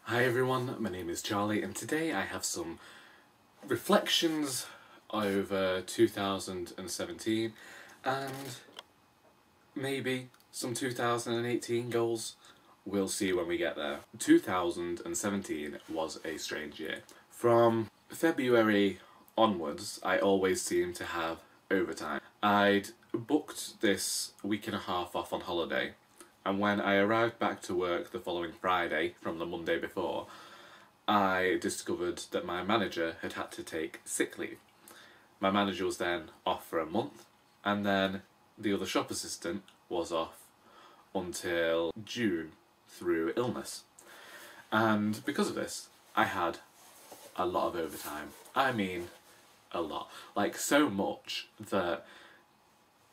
Hi everyone, my name is Charlie and today I have some reflections over 2017 and maybe some 2018 goals. We'll see when we get there. 2017 was a strange year. From February onwards, I always seem to have overtime. I'd booked this week and a half off on holiday, and when I arrived back to work the following Friday from the Monday before, I discovered that my manager had had to take sick leave. My manager was then off for a month, and then the other shop assistant was off until June through illness. And because of this, I had a lot of overtime. I mean, a lot. Like, so much that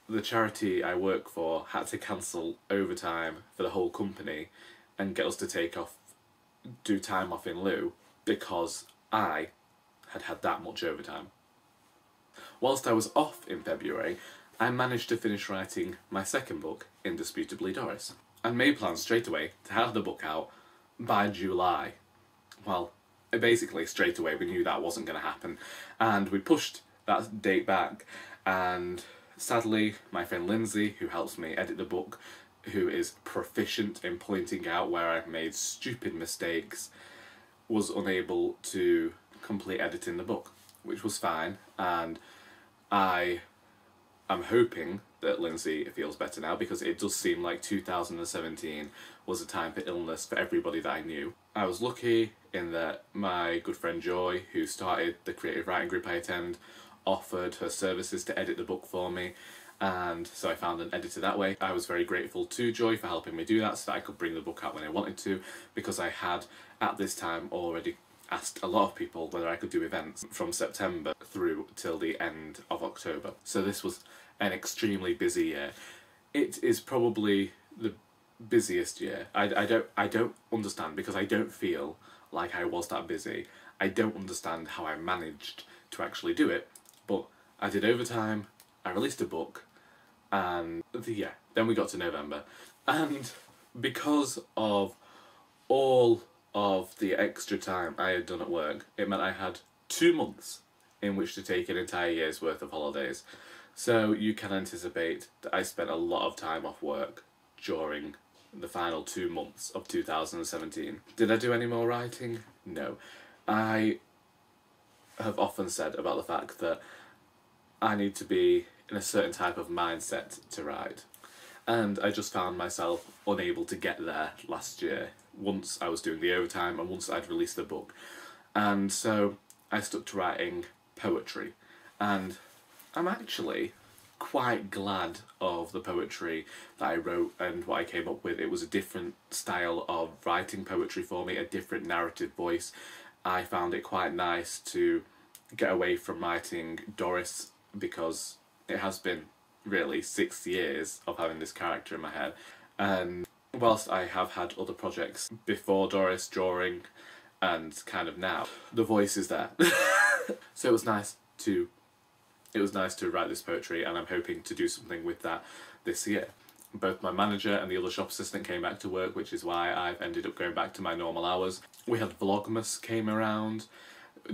the charity I work for had to cancel overtime for the whole company and get us to do time off in lieu because I had had that much overtime. Whilst I was off in February, I managed to finish writing my second book, Indisputably Doris, and made plans straight away to have the book out by July. Well, basically straight away we knew that wasn't going to happen, and we pushed that date back, and sadly my friend Lindsay, who helps me edit the book, who is proficient in pointing out where I've made stupid mistakes, was unable to complete editing the book, which was fine, and I am hoping that Lindsay feels better now, because it does seem like 2017 was a time for illness for everybody that I knew. I was lucky in that my good friend Joy, who started the creative writing group I attend, offered her services to edit the book for me, and so I found an editor that way. I was very grateful to Joy for helping me do that so that I could bring the book out when I wanted to, because I had at this time already asked a lot of people whether I could do events from September through till the end of October. So this was an extremely busy year. It is probably the busiest year. I don't understand, because I don't feel like I was that busy. I don't understand how I managed to actually do it, but I did overtime, I released a book, and yeah, then we got to November. And because of all of the extra time I had done at work, it meant I had 2 months in which to take an entire year's worth of holidays. So you can anticipate that I spent a lot of time off work during the final 2 months of 2017. Did I do any more writing? No. I have often said about the fact that I need to be in a certain type of mindset to write, and I just found myself unable to get there last year once I was doing the overtime and once I'd released the book. And so I stuck to writing poetry, and I'm actually quite glad of the poetry that I wrote and what I came up with. It was a different style of writing poetry for me, a different narrative voice. I found it quite nice to get away from writing Doris, because it has been really 6 years of having this character in my head, and whilst I have had other projects before Doris, during, and kind of now, the voice is there. So it was nice to write this poetry, and I'm hoping to do something with that this year. Both my manager and the other shop assistant came back to work, which is why I've ended up going back to my normal hours. We had Vlogmas came around.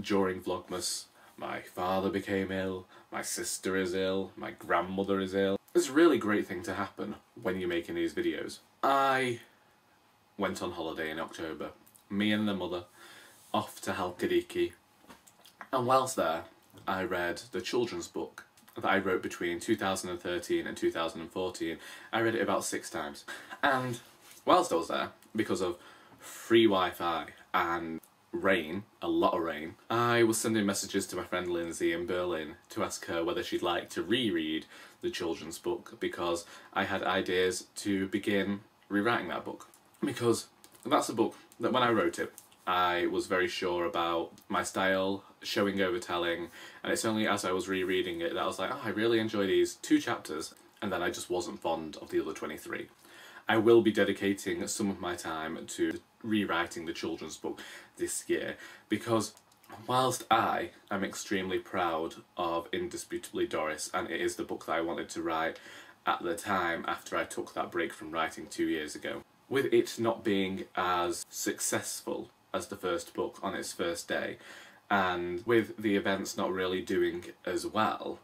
During Vlogmas, my father became ill, my sister is ill, my grandmother is ill. It's a really great thing to happen when you're making these videos. I went on holiday in October, me and the mother, off to Heathcote, and whilst there I read the children's book that I wrote between 2013 and 2014. I read it about 6 times. And whilst I was there, because of free Wi-Fi and rain, a lot of rain, I was sending messages to my friend Lindsay in Berlin to ask her whether she'd like to reread the children's book, because I had ideas to begin rewriting that book. Because that's a book that when I wrote it, I was very sure about my style, showing over telling, and it's only as I was rereading it that I was like, oh, I really enjoy these 2 chapters, and then I just wasn't fond of the other 23. I will be dedicating some of my time to rewriting the children's book this year, because whilst I am extremely proud of Indisputably Doris, and it is the book that I wanted to write at the time after I took that break from writing 2 years ago, with it not being as successful as the first book on its first day, and with the events not really doing as well,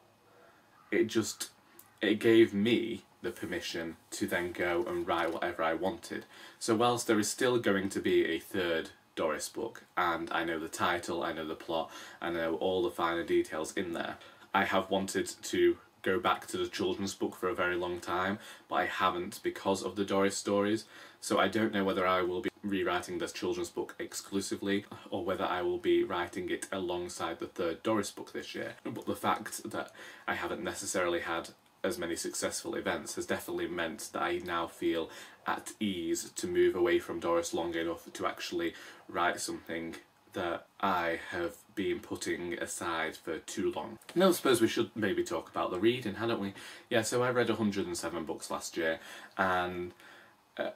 it gave me the permission to then go and write whatever I wanted. So whilst there is still going to be a third Doris book, and I know the title, I know the plot, I know all the finer details in there, I have wanted to go back to the children's book for a very long time, but I haven't because of the Doris stories. So I don't know whether I will be rewriting this children's book exclusively, or whether I will be writing it alongside the third Doris book this year. But the fact that I haven't necessarily had as many successful events has definitely meant that I now feel at ease to move away from Doris long enough to actually write something that I have been putting aside for too long. Now I suppose we should maybe talk about the reading, hadn't we? Yeah, so I read 107 books last year, and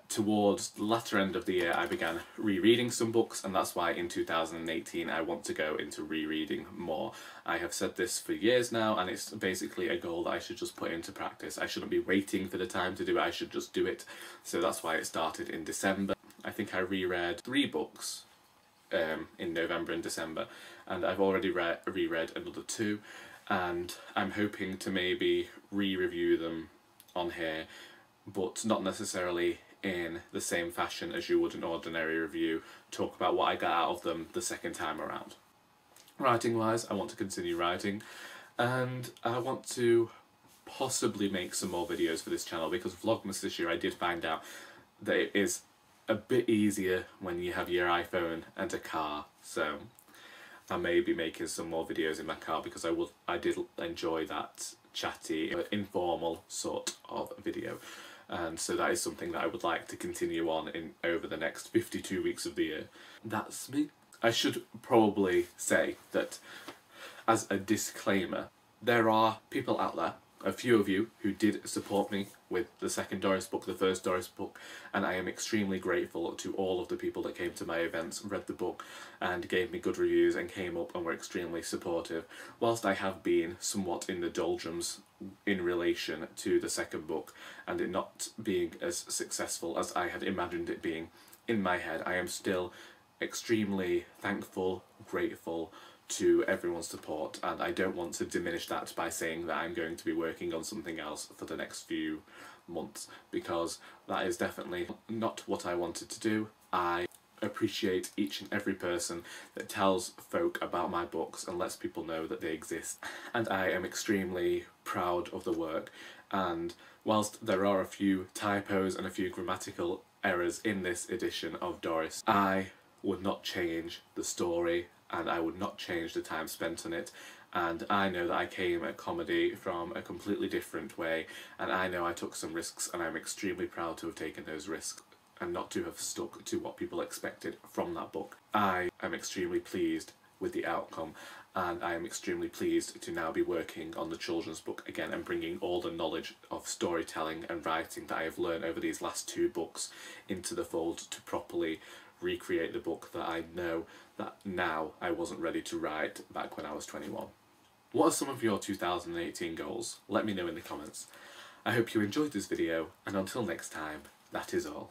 towards the latter end of the year I began rereading some books, and that's why in 2018 I want to go into rereading more. I have said this for years now, and it's basically a goal that I should just put into practice. I shouldn't be waiting for the time to do it, I should just do it. So that's why it started in December. I think I reread 3 books in November and December, and I've already reread another 2, and I'm hoping to maybe re-review them on here, but not necessarily in the same fashion as you would an ordinary review, talk about what I got out of them the second time around. Writing wise, I want to continue writing, and I want to possibly make some more videos for this channel, because Vlogmas this year I did find out that it is a bit easier when you have your iPhone and a car, so I may be making some more videos in my car, because I did enjoy that chatty, informal sort of video. And so that is something that I would like to continue on in over the next 52 weeks of the year. That's me. I should probably say that, as a disclaimer, there are people out there, a few of you, who did support me with the second Doris book, the first Doris book, and I am extremely grateful to all of the people that came to my events, read the book, and gave me good reviews and came up and were extremely supportive. Whilst I have been somewhat in the doldrums in relation to the second book, and it not being as successful as I had imagined it being in my head, I am still extremely thankful, grateful to everyone's support, and I don't want to diminish that by saying that I'm going to be working on something else for the next few months, because that is definitely not what I wanted to do. I appreciate each and every person that tells folk about my books and lets people know that they exist, and I am extremely proud of the work. And whilst there are a few typos and a few grammatical errors in this edition of Doris, I would not change the story, and I would not change the time spent on it. And I know that I came at comedy from a completely different way, and I know I took some risks, and I'm extremely proud to have taken those risks and not to have stuck to what people expected from that book. I am extremely pleased with the outcome, and I am extremely pleased to now be working on the children's book again and bringing all the knowledge of storytelling and writing that I have learned over these last 2 books into the fold to properly recreate the book that I know that now I wasn't ready to write back when I was 21. What are some of your 2018 goals? Let me know in the comments. I hope you enjoyed this video, and until next time, that is all.